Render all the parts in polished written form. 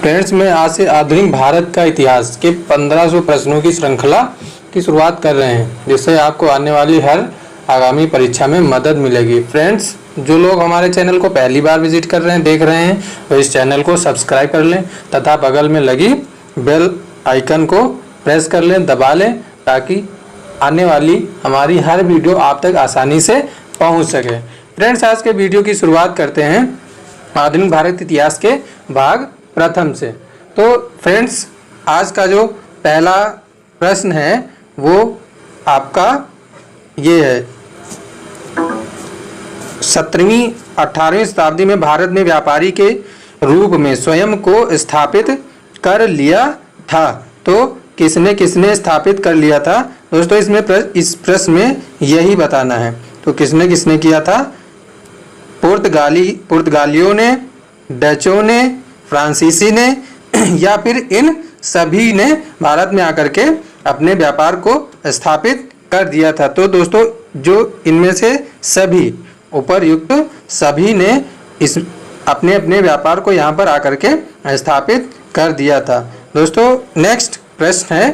Friends, मैं आज से आधुनिक भारत का इतिहास के 1500 प्रश्नों की श्रृंखला की शुरुआत कर रहे हैं, जिससे आपको आने वाली हर आगामी परीक्षा में मदद मिलेगी। फ्रेंड्स, जो लोग हमारे चैनल को पहली बार विजिट कर रहे हैं, देख रहे हैं, तो इस चैनल को सब्सक्राइब कर लें तथा बगल में लगी बेल आइकन को प्रेस कर लें, दबा लें, ताकि आने वाली हमारी हर वीडियो आप तक आसानी से पहुंच सके। फ्रेंड्स, आज के वीडियो की शुरुआत करते हैं आधुनिक भारत इतिहास के भाग प्रथम से। तो फ्रेंड्स, आज का जो पहला प्रश्न है वो आपका ये है, 17वीं 18वीं शताब्दी में भारत ने व्यापारी के रूप में स्वयं को स्थापित कर लिया था। तो किसने किसने स्थापित कर लिया था दोस्तों? इस प्रश्न में यही बताना है। तो किसने किसने किया था? पुर्तगालियों ने, डचों ने, फ्रांसीसी ने या फिर इन सभी ने भारत में आकर के अपने व्यापार को स्थापित कर दिया था। तो दोस्तों, जो इनमें से सभी उपर्युक्त सभी ने इस अपने अपने व्यापार को यहाँ पर आकर के स्थापित कर दिया था। दोस्तों, नेक्स्ट प्रश्न है,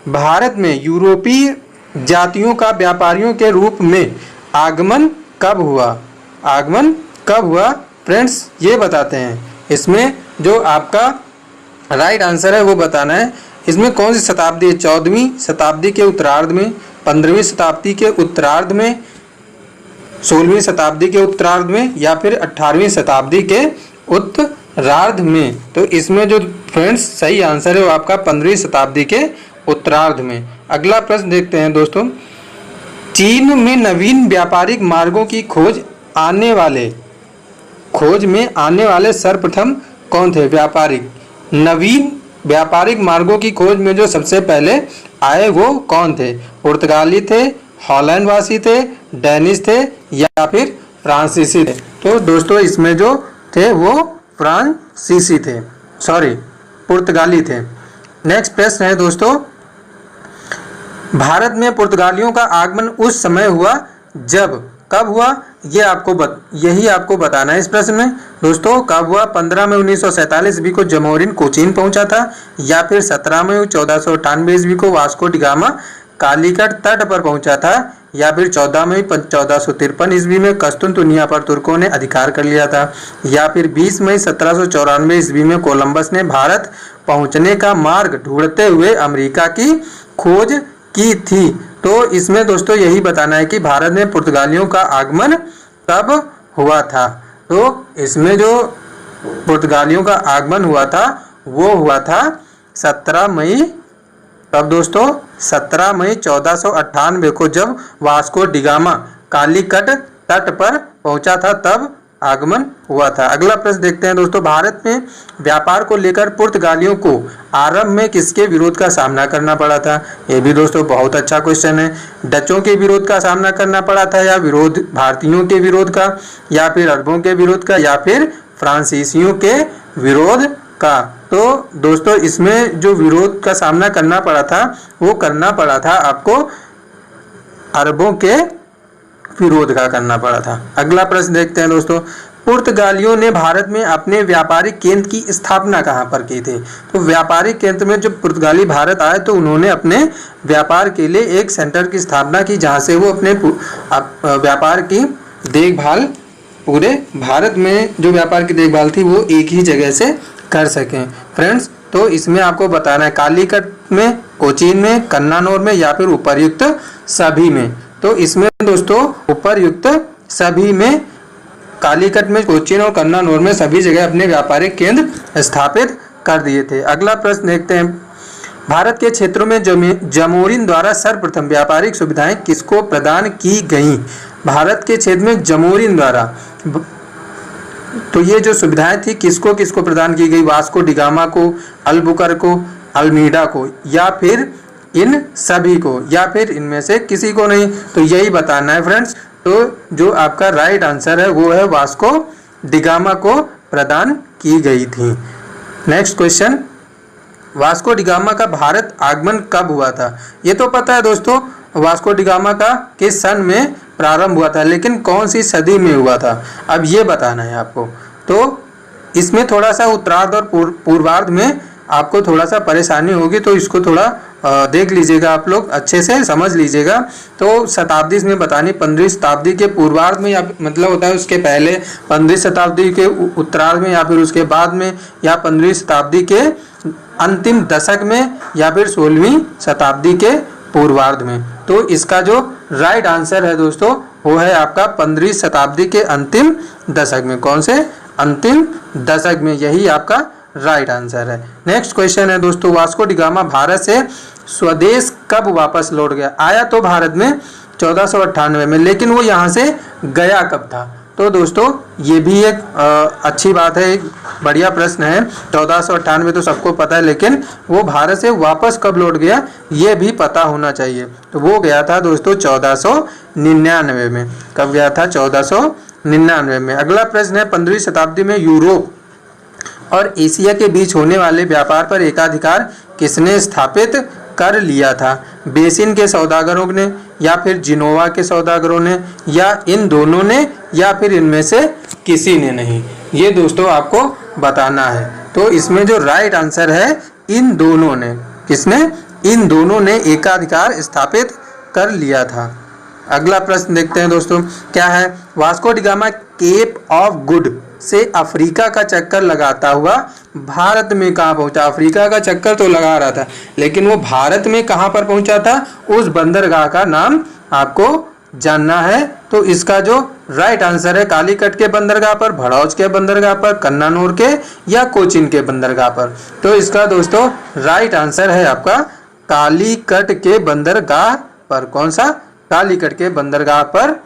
भारत में यूरोपीय जातियों का व्यापारियों के रूप में आगमन कब हुआ? आगमन कब हुआ फ्रेंड्स, ये बताते हैं। इसमें जो आपका राइट आंसर है वो बताना है। इसमें कौन सी शताब्दी है? 14वीं शताब्दी के उत्तरार्ध में, 15वीं शताब्दी के उत्तरार्ध में, 16वीं शताब्दी के उत्तरार्ध में या फिर 18वीं शताब्दी के उत्तरार्ध में? तो इसमें जो फ्रेंड्स सही आंसर है वो आपका 15वीं शताब्दी के उत्तरार्ध में। अगला प्रश्न देखते हैं दोस्तों, चीन में नवीन व्यापारिक मार्गों की खोज में आने वाले सर्वप्रथम कौन थे? नवीन व्यापारिक मार्गों की खोज में जो सबसे पहले आए वो कौन थे? पुर्तगाली थे, हॉलैंड वासी थे, डेनिश थे या फिर फ्रांसीसी थे? तो दोस्तों, इसमें जो थे वो फ्रांसीसी थे, पुर्तगाली थे। नेक्स्ट प्रश्न है दोस्तों, भारत में पुर्तगालियों का आगमन उस समय हुआ जब, कब हुआ? यही आपको बताना है इस प्रश्न में। दोस्तों, कब हुआ? 15 मई 1947 ईस्वी को जमोरिन कोचीन पहुंचा था, या फिर 17 मई 1498 ईस्वी को वास्को डिगामा कालीकट तट पर पहुंचा था, या फिर 14 मई 1453 ईस्वी में कस्तुनतुनिया पर तुर्कों ने अधिकार कर लिया था, या फिर 20 मई 1794 ईस्वी में कोलंबस ने भारत पहुंचने का मार्ग ढूंढते हुए अमेरिका की खोज की थी। तो इसमें दोस्तों यही बताना है कि भारत में पुर्तगालियों का आगमन कब हुआ था। तो इसमें जो पुर्तगालियों का आगमन हुआ था वो हुआ था 17 मई, तब दोस्तों 17 मई 1498 को, जब वास्को डिगामा कालीकट तट पर पहुंचा था, तब आगमन हुआ था। अगला प्रश्न देखते हैं दोस्तों, भारत में व्यापार को लेकर पुर्तगालियों को आरंभ में किसके विरोध का सामना करना पड़ा था? ये भी दोस्तों बहुत अच्छा क्वेश्चन है। डचों के विरोध का सामना करना पड़ा था, या विरोध भारतीयों के विरोध का, या फिर अरबों के विरोध का, या फिर फ्रांसीसियों के विरोध का? तो दोस्तों, इसमें जो विरोध का सामना करना पड़ा था वो करना पड़ा था आपको अरबों के विरोध का करना पड़ा था। अगला प्रश्न देखते हैं दोस्तों, पुर्तगालियों ने भारत में अपने व्यापारिक केंद्र की स्थापना कहाँ पर की थी? तो व्यापारिक केंद्र में जब पुर्तगाली भारत आए तो उन्होंने अपने व्यापार के लिए एक सेंटर की स्थापना की, जहाँ से वो अपने व्यापार की देखभाल, पूरे भारत में जो व्यापार की देखभाल थी वो एक ही जगह से कर सकें। फ्रेंड्स, तो इसमें आपको बताना है कालीकट में, कोचीन में, कन्नानौर में या फिर उपर्युक्त सभी में? तो इसमें दोस्तों उपर्युक्त सभी में, कालीकट में, कोचीन और कन्नानौर में सभी जगह अपने व्यापारिक केंद्र स्थापित कर दिए थे। अगला प्रश्न देखते हैं, भारत के क्षेत्रों में जमोरिन द्वारा सर्वप्रथम व्यापारिक सुविधाएं किसको प्रदान की गईं? भारत के क्षेत्र में जमोरिन द्वारा, तो ये जो सुविधाएं थी किसको किसको प्रदान की गई? वास्को डिगामा को, अल्बुकर को, अल्मीडा को, या फिर इन सभी को, या फिर इनमें से किसी को नहीं? तो यही बताना है फ्रेंड्स। तो जो आपका राइट आंसर है वो है वास्को डिगामा को प्रदान की गई थी। नेक्स्ट क्वेश्चन, वास्को डिगामा का भारत आगमन कब हुआ था? ये तो पता है दोस्तों, वास्को डिगामा का किस सन में प्रारंभ हुआ था, लेकिन कौन सी सदी में हुआ था, अब ये बताना है आपको। तो इसमें थोड़ा सा उत्तरार्ध और पूर्वार्ध में आपको थोड़ा सा परेशानी होगी, तो इसको थोड़ा देख लीजिएगा, आप लोग अच्छे से समझ लीजिएगा। तो शताब्दी इसमें बतानी 15वीं शताब्दी के पूर्वार्ध में, या मतलब होता है उसके पहले 15वीं शताब्दी के उत्तरार्ध में, या फिर उसके बाद में, या 15वीं शताब्दी के अंतिम दशक में, या फिर 16वीं शताब्दी के पूर्वार्ध में। तो इसका जो राइट आंसर है दोस्तों वो है आपका 15वीं शताब्दी के अंतिम दशक में। कौन से अंतिम दशक में, यही आपका राइट आंसर है। नेक्स्ट क्वेश्चन है दोस्तों, वास्को डी गामा भारत से स्वदेश कब वापस लौट गया? आया तो भारत में 1498 में, लेकिन वो यहाँ से गया कब था? तो दोस्तों ये भी एक अच्छी बात है, एक बढ़िया प्रश्न है। 1498 तो सबको पता है, लेकिन वो भारत से वापस कब लौट गया ये भी पता होना चाहिए। तो वो गया था दोस्तों 1499 में। कब गया था? 1499 में। अगला प्रश्न है, 15वीं शताब्दी में यूरोप और एशिया के बीच होने वाले व्यापार पर एकाधिकार किसने स्थापित कर लिया था? बेसिन के सौदागरों ने, या फिर जिनोवा के सौदागरों ने, या इन दोनों ने, या फिर इनमें से किसी ने नहीं? ये दोस्तों आपको बताना है। तो इसमें जो राइट आंसर है इन दोनों ने। किसने? इन दोनों ने एकाधिकार स्थापित कर लिया था। अगला प्रश्न देखते हैं दोस्तों, क्या है? Vasco da Gama cape of good से अफ्रीका का चक्कर लगाता हुआ भारत में कहाँ पहुंचा? अफ्रीका का चक्कर तो लगा रहा था, लेकिन वो भारत में कहाँ पर पहुंचा था? उस बंदरगाह का नाम आपको जानना है। तो इसका जो राइट आंसर है, कालीकट के बंदरगाह पर, भड़ौच के बंदरगाह पर, कन्नानौर के, या कोचीन के बंदरगाह पर? तो इसका दोस्तों राइट आंसर है आपका कालीकट के बंदरगाह पर। कौन सा? कालीकट के बंदरगाह पर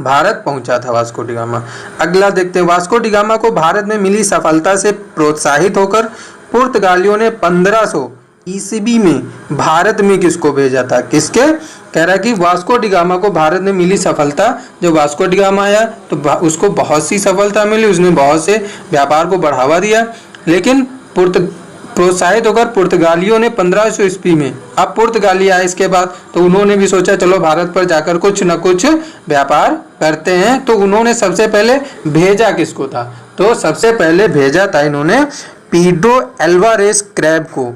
भारत पहुंचा था वास्को डी गामा। अगला देखते हैं, वास्को डी गामा को भारत में मिली सफलता से प्रोत्साहित होकर पुर्तगालियों ने 1500 ईस्वी में भारत में किसको भेजा था? किसके? कह रहा है कि वास्को डी गामा को भारत में मिली सफलता, जब वास्को डी गामा आया तो उसको बहुत सी सफलता मिली, उसने बहुत से व्यापार को बढ़ावा दिया, लेकिन प्रोत्साहित होकर पुर्तगालियों ने 1500 ईस्वी में, अब पुर्तगाली आए इसके बाद, तो उन्होंने भी सोचा चलो भारत पर जाकर कुछ न कुछ व्यापार करते हैं। तो उन्होंने सबसे पहले भेजा किसको था? तो सबसे पहले भेजा था इन्होंने पीड्रो एल्वारेज क्रैब को।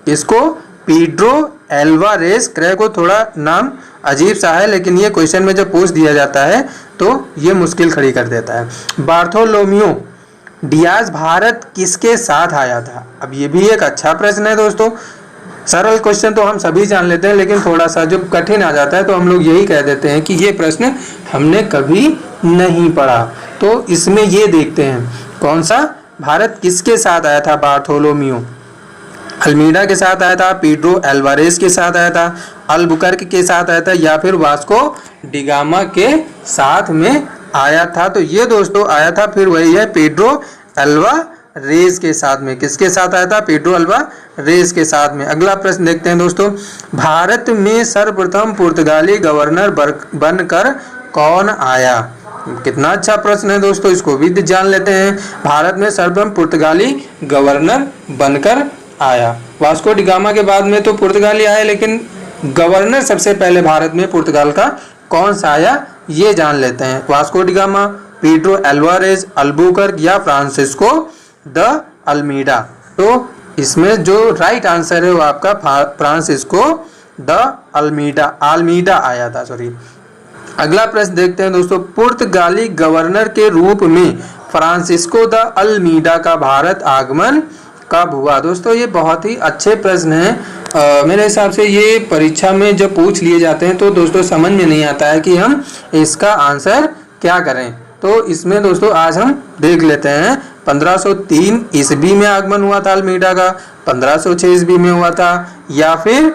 इसको? पीड्रो एल्वारेज क्रैब को। थोड़ा नाम अजीब सा है, लेकिन ये क्वेश्चन में जब पूछ दिया जाता है तो ये मुश्किल खड़ी कर देता है। बार्थोलोम्यू डियाज भारत किसके साथ आया था? अब ये भी एक अच्छा प्रश्न है दोस्तों। सरल क्वेश्चन तो हम सभी जान लेते हैं, लेकिन थोड़ा सा जब कठिन आ जाता है तो हम लोग यही कह देते हैं कि ये प्रश्न हमने कभी नहीं पढ़ा। तो इसमें ये देखते हैं कौन सा भारत किसके साथ आया था? बार्थोलोम्यू अल्मीडा के साथ आया था, पीड्रो एल्वारेज के साथ आया था, अल्बुकर्क के साथ आया था, या फिर वास्को डी गामा के साथ में आया था? तो ये दोस्तों आया था फिर वही है पीड्रो एल्वारेज के साथ में। किसके साथ आया था? पीड्रो एल्वारेज के साथ में। अगला प्रश्न देखते हैं दोस्तों, भारत में सर्वप्रथम पुर्तगाली गवर्नर बनकर कौन आया? कितना अच्छा प्रश्न है दोस्तों, इसको भी जान लेते हैं। भारत में सर्वप्रथम पुर्तगाली गवर्नर बनकर आया। वास्को डी गामा के बाद में तो पुर्तगाली आए, लेकिन गवर्नर सबसे पहले भारत में पुर्तगाल का कौन सा आया ये जान लेते हैं। Vasco da Gama, Pedro Alvares, Albuquerque, या फ्रांसिस्को द अल्मीडा? तो इसमें जो राइट आंसर है वो आपका फ्रांसिस्को द अल्मीडा आया था, सॉरी। अगला प्रश्न देखते हैं दोस्तों, पुर्तगाली गवर्नर के रूप में फ्रांसिस्को द अल्मीडा का भारत आगमन कब हुआ? दोस्तों ये बहुत ही अच्छे प्रश्न हैं। मेरे हिसाब से ये परीक्षा में जब पूछ लिए जाते हैं तो दोस्तों समझ में नहीं आता है कि हम इसका आंसर क्या करें। तो इसमें दोस्तों आज हम देख लेते हैं 1503 ईस्वी में आगमन हुआ था अल्मीडा का, 1506 ईस्वी में हुआ था, या फिर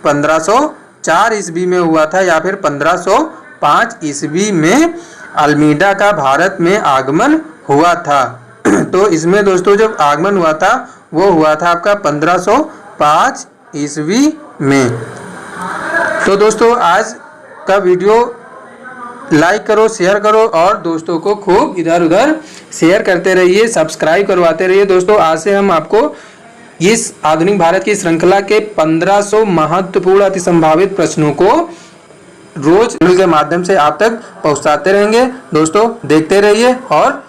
1504 ईस्वी में हुआ था, या फिर 1505 ईस्वी में अल्मीडा का भारत में आगमन हुआ था। तो इसमें दोस्तों जब आगमन हुआ था वो हुआ था आपका 1505 ईस्वी में। तो दोस्तों आज का वीडियो लाइक करो, शेयर करो और दोस्तों को खूब इधर उधर शेयर करते रहिए, सब्सक्राइब करवाते रहिए। दोस्तों आज से हम आपको इस आधुनिक भारत की श्रृंखला के 1500 महत्वपूर्ण अति संभावित प्रश्नों को रोज के माध्यम से आप तक पहुंचाते रहेंगे। दोस्तों देखते रहिए और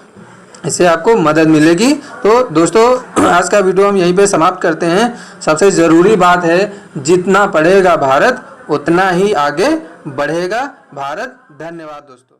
इससे आपको मदद मिलेगी। तो दोस्तों आज का वीडियो हम यहीं पे समाप्त करते हैं। सबसे ज़रूरी बात है, जितना पढ़ेगा भारत उतना ही आगे बढ़ेगा भारत। धन्यवाद दोस्तों।